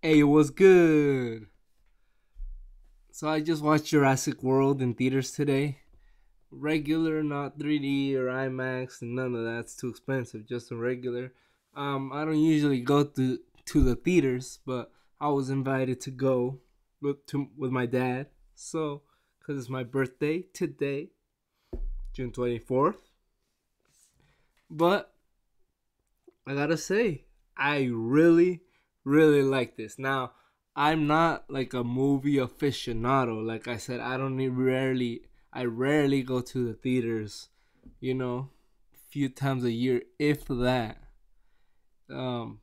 Hey, what's good? So I just watched Jurassic World in theaters today. Regular, not 3D or IMAX, and none of that's too expensive. Just a regular. I don't usually go to the theaters, but I was invited to go with my dad. So, cause it's my birthday today, June 24th. But I gotta say, I really like this. Now, I'm not like a movie aficionado. Like I said, I rarely go to the theaters, a few times a year, if that. Um,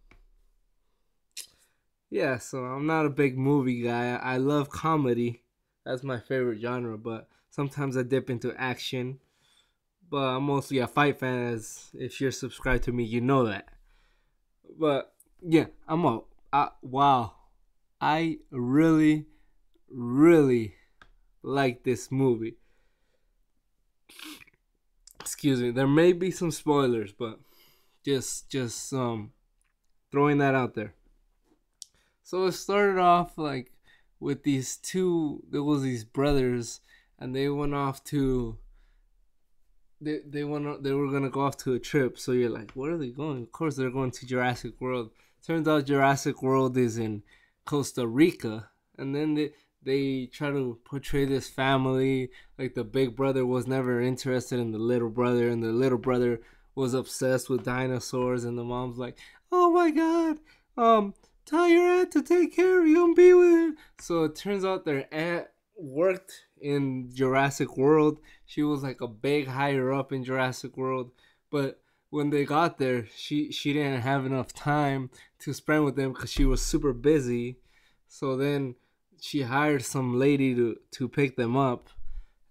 yeah, so I'm not a big movie guy. I love comedy. That's my favorite genre, but sometimes I dip into action. But I'm mostly a fight fan, as if you're subscribed to me, you know that. But yeah, wow. I really like this movie. Excuse me. There may be some spoilers, but just throwing that out there. So it started off like with these two. There was these brothers, and they went off to. They were gonna go off to a trip. So you're like, where are they going? Of course, they're going to Jurassic World. Turns out Jurassic World is in Costa Rica, and then they try to portray this family like the big brother was never interested in the little brother, and the little brother was obsessed with dinosaurs, and the mom's like, "Oh my god, tell your aunt to take care of you and be with her." So it turns out their aunt worked in Jurassic World. She was like a big higher up in Jurassic World, but when they got there, she didn't have enough time to spend with them because she was super busy. So then she hired some lady to pick them up.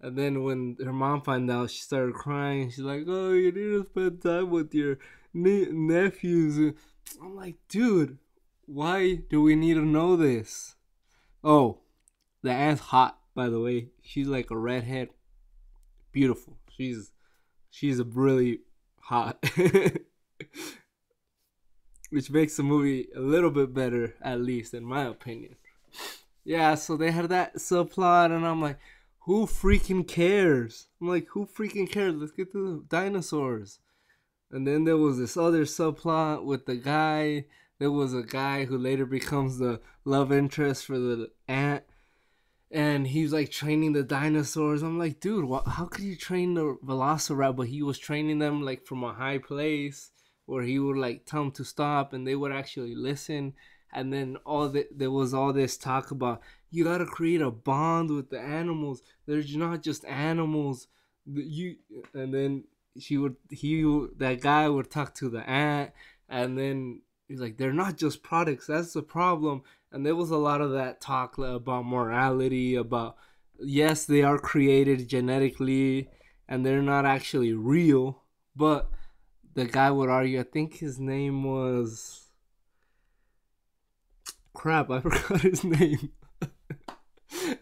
And then when her mom found out, she started crying. She's like, "Oh, you need to spend time with your nephews." I'm like, dude, why do we need to know this? Oh, the aunt's hot, by the way. She's like a redhead, beautiful. She's a really hot, which makes the movie a little bit better, at least in my opinion. Yeah, so they had that subplot, and I'm like, who freaking cares? I'm like, who freaking cares? Let's get to the dinosaurs. And then there was this other subplot with the guy. There was a guy who later becomes the love interest for the aunt, and he's like training the dinosaurs. I'm like, dude, how could you train the velociraptor? But he was training them like from a high place where he would like tell them to stop, and they would actually listen. And then there was all this talk about you gotta create a bond with the animals. They're not just animals. You and then that guy would talk to the ant, and then he's like, they're not just products. That's the problem. And there was a lot of that talk about morality, about yes, they are created genetically and they're not actually real. But the guy would argue, I think his name was crap, I forgot his name.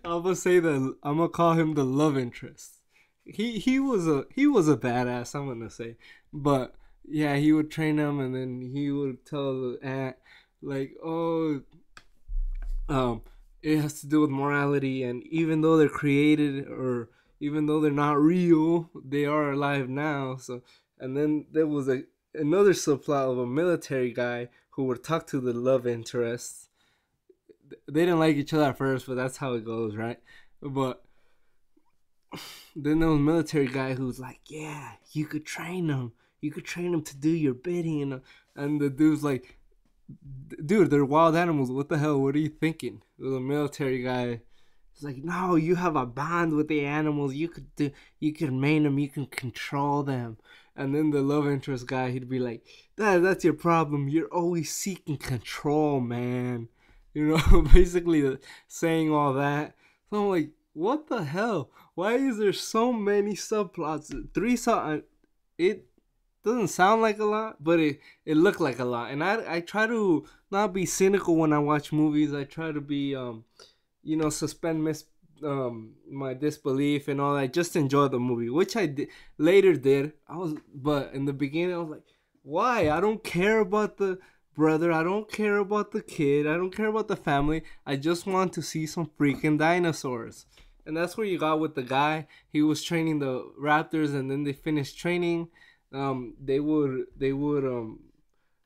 I'm gonna call him the love interest. He was a badass, I'm gonna say. But yeah, he would train them, and then he would tell the aunt like, oh, um, it has to do with morality, and even though they're created, or even though they're not real, they are alive now. So, and then there was another subplot of a military guy who would talk to the love interest. They didn't like each other at first, but that's how it goes, right? But then there was a military guy who was like, "Yeah, you could train them. You could train them to do your bidding." And the dude's like, "Dude, they're wild animals. What the hell? What are you thinking?" The military guy is like, "No, you have a bond with the animals. You could maim them. You can control them." And then the love interest guy, he'd be like, "That's your problem. You're always seeking control, man." Basically saying all that. So I'm like, what the hell? Why is there so many subplots? It doesn't sound like a lot, but it looked like a lot. And I try to not be cynical when I watch movies. I try to be suspend my disbelief and all that. Just enjoy the movie, which I later did. But in the beginning I was like, why? I don't care about brother, I don't care about the kid. I don't care about the family. I just want to see some freaking dinosaurs. And that's where you got with the guy. He was training the raptors, and then they finished training. They would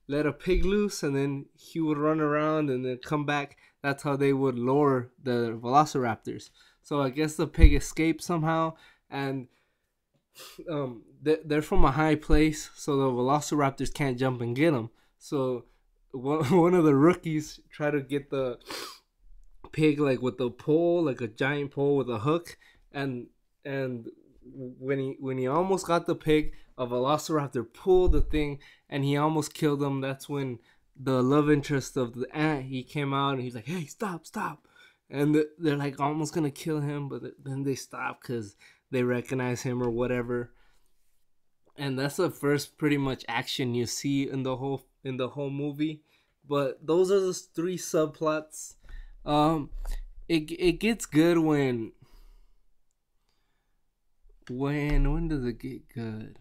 let a pig loose, and then he would run around and then come back. That's how they would lure the velociraptors. So I guess the pig escaped somehow, and they're from a high place, so the velociraptors can't jump and get them. So one of the rookies tried to get the pig like with a pole, like a giant pole with a hook, and when he almost got the pig, a velociraptor pulled the thing and he almost killed him. That's when the love interest of the ant, he came out and he's like, "Hey, stop, stop!" And they're like almost gonna kill him, but then they stop because they recognize him or whatever. And that's the first pretty much action you see in the whole movie. But those are the three subplots. Um, it gets good when does it get good?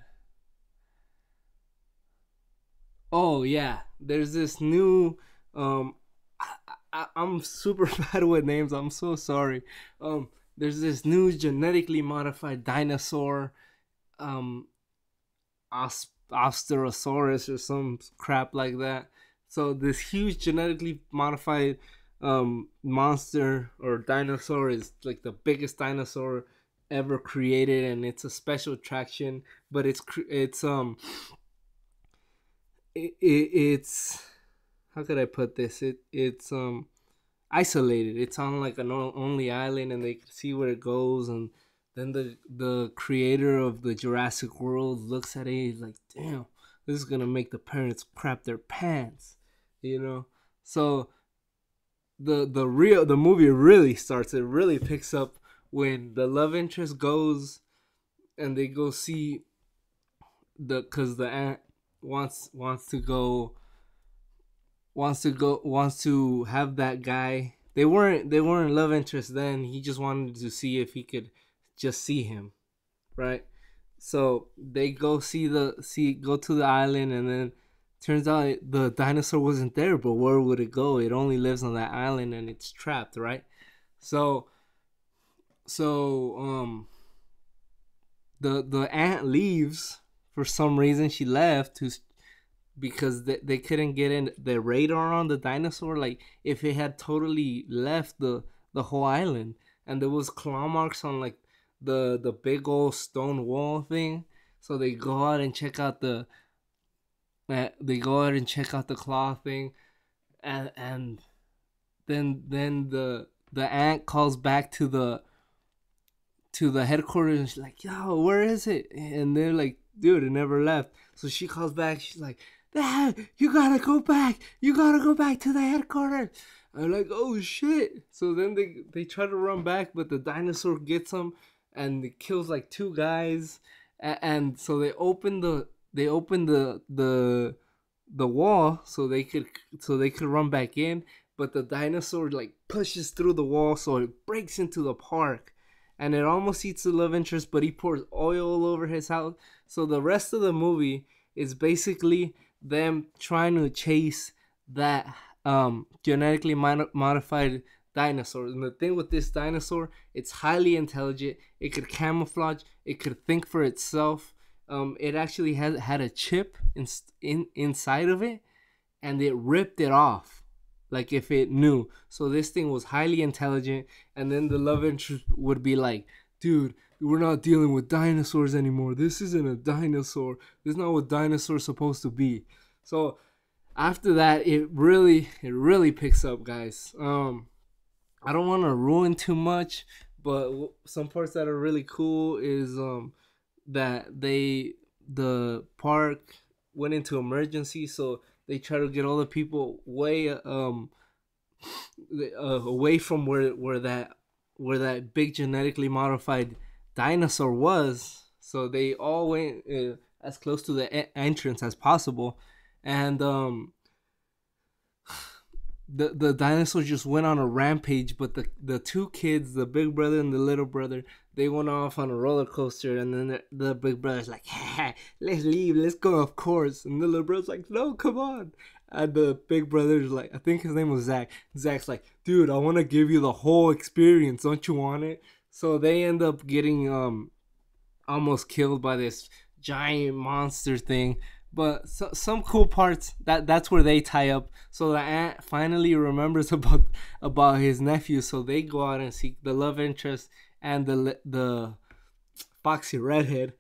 Oh yeah, there's this new I'm super bad with names. I'm so sorry. Um, there's this new genetically modified dinosaur, um, Osterosaurus or some crap like that. So this huge genetically modified monster or dinosaur is like the biggest dinosaur ever created, and it's a special attraction. But it's how could I put this? It's isolated. It's on like an only island, and they can see where it goes. And then the creator of the Jurassic World looks at it. He's like, "Damn, this is gonna make the parents crap their pants," you know. So the movie really starts. It really picks up when the love interest goes and they go see because the aunt wants to have that guy. They weren't love interest then. He just wanted to see if he could just see him, right? So they go to the island, and then turns out the dinosaur wasn't there. But where would it go? It only lives on that island, and it's trapped, right? So so the aunt leaves for some reason. She left to because they couldn't get in the radar on the dinosaur, like if it had totally left the whole island. And there was claw marks on like the big old stone wall thing. So they go out and check out the claw thing. And then the aunt calls back to the headquarters, and she's like, "Yo, where is it?" And they're like, "Dude, it never left." So she calls back. She's like, "Dad, you gotta go back. You gotta go back to the headquarters." I'm like, "Oh shit!" So then they try to run back, but the dinosaur gets them, and it kills like two guys. And so they open the wall so they could run back in, but the dinosaur like pushes through the wall, so it breaks into the park, and it almost eats the love interest, but he pours oil all over his house. So the rest of the movie is basically them trying to chase that genetically modified dinosaur. And the thing with this dinosaur, it's highly intelligent. It could camouflage. It could think for itself. It actually had a chip inside of it, and it ripped it off like if it knew. So this thing was highly intelligent. And then the love interest would be like, "Dude, we're not dealing with dinosaurs anymore. This isn't a dinosaur. This is not what dinosaurs supposed to be." So after that, it really picks up, guys. I don't want to ruin too much, but some parts that are really cool is that the park went into emergency, so they try to get all the people away from where that big genetically modified dinosaur was. So they all went as close to the entrance as possible. And the dinosaur just went on a rampage. But the two kids, the big brother and the little brother, they went off on a roller coaster. And then the big brother's like, "Let's leave, let's go, of course." And the little brother's like, "No, come on." And the big brother's like, I think his name was Zach. Zach's like, dude, I want to give you the whole experience. Don't you want it? So they end up getting almost killed by this giant monster thing. But some cool parts that's where they tie up. So the aunt finally remembers about his nephew. So they go out and seek the love interest and the foxy redhead.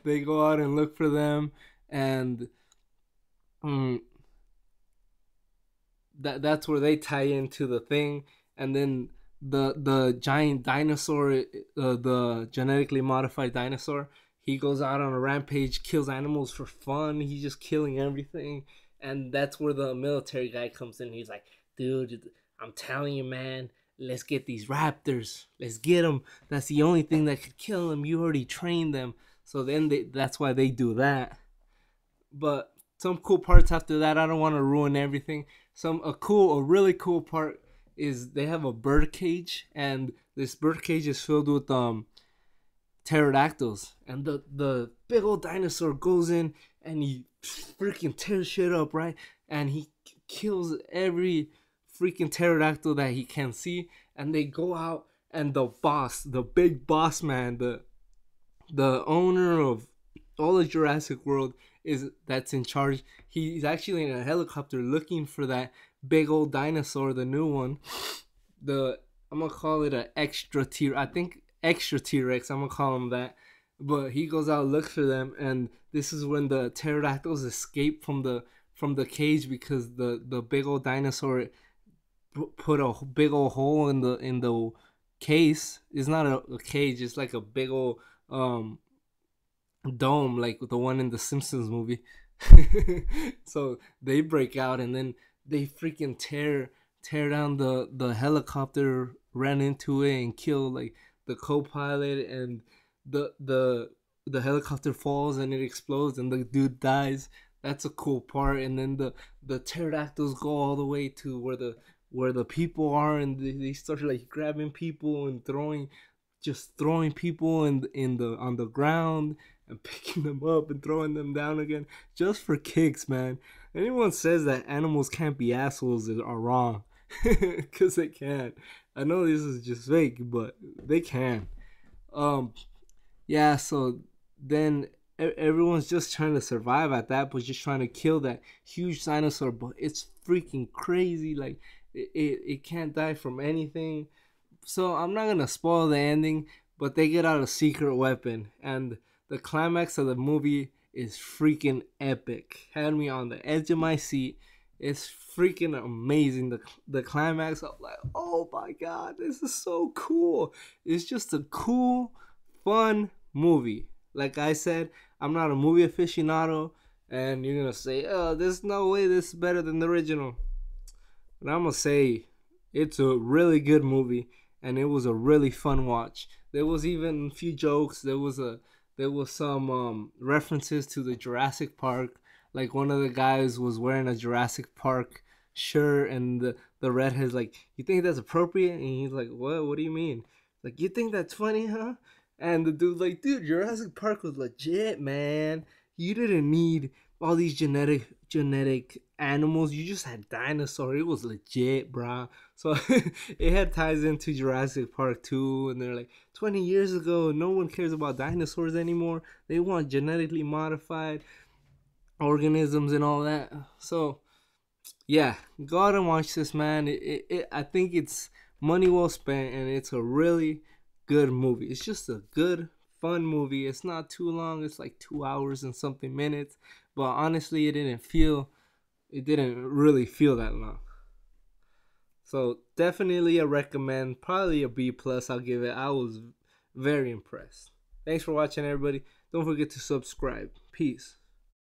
They go out and look for them, and um, that's where they tie into the thing. And then the giant dinosaur, the genetically modified dinosaur, he goes out on a rampage, kills animals for fun. He's just killing everything, and that's where the military guy comes in. He's like, dude, I'm telling you, man, let's get these raptors. Let's get them. That's the only thing that could kill them. You already trained them. So then that's why they do that. But some cool parts after that, I don't want to ruin everything. A really cool part is they have a bird cage, and this bird cage is filled with pterodactyls, and the big old dinosaur goes in and he freaking tears shit up, right? And he kills every freaking pterodactyl that he can see, and they go out, and the big boss man, the owner of all the Jurassic World that's in charge. He's actually in a helicopter looking for that big old dinosaur, the new one. I'm gonna call it an extra T. I think extra T-Rex. I'm gonna call him that. But he goes out, looks for them, and this is when the pterodactyls escape from the cage, because the big old dinosaur put a big old hole in the case. It's not a cage. It's like a big old dome, like the one in the Simpsons movie. So they break out, and then they freaking tear down the helicopter, ran into it, and kill like the co-pilot, and the helicopter falls and it explodes and the dude dies. That's a cool part. And then the pterodactyls go all the way to where the people are, and they start like grabbing people and throwing people on the ground and picking them up and throwing them down again, just for kicks, man. Anyone says that animals can't be assholes are wrong, because they can. I know this is just fake, but they can. Yeah. So then everyone's just trying to survive at that, but just trying to kill that huge dinosaur. But it's freaking crazy. Like it can't die from anything. So I'm not gonna spoil the ending, but they get out a secret weapon, and the climax of the movie is freaking epic. Had me on the edge of my seat. It's freaking amazing. The climax, I'm like, oh my god, this is so cool. It's just a cool, fun movie. Like I said, I'm not a movie aficionado, and you're gonna say, oh, there's no way this is better than the original. But I'm gonna say it's a really good movie, and it was a really fun watch. There was even a few jokes. There was some references to the Jurassic Park. Like one of the guys was wearing a Jurassic Park shirt, and the redhead's like, "You think that's appropriate?" And he's like, "What? What do you mean?" Like, "You think that's funny, huh?" And the dude's like, "Dude, Jurassic Park was legit, man. You didn't need all these genetic animals. You just had dinosaur. It was legit, brah." So it had ties into Jurassic Park 2, and they're like, 20 years ago, no one cares about dinosaurs anymore. They want genetically modified organisms and all that. So yeah, go out and watch this, man. I think it's money well spent, and it's a really good movie. It's just a good, fun movie. It's not too long. It's like 2 hours and something minutes. But honestly, it didn't really feel that long. So definitely a recommend. Probably a B plus. I'll give it. I was very impressed. Thanks for watching, everybody. Don't forget to subscribe. Peace.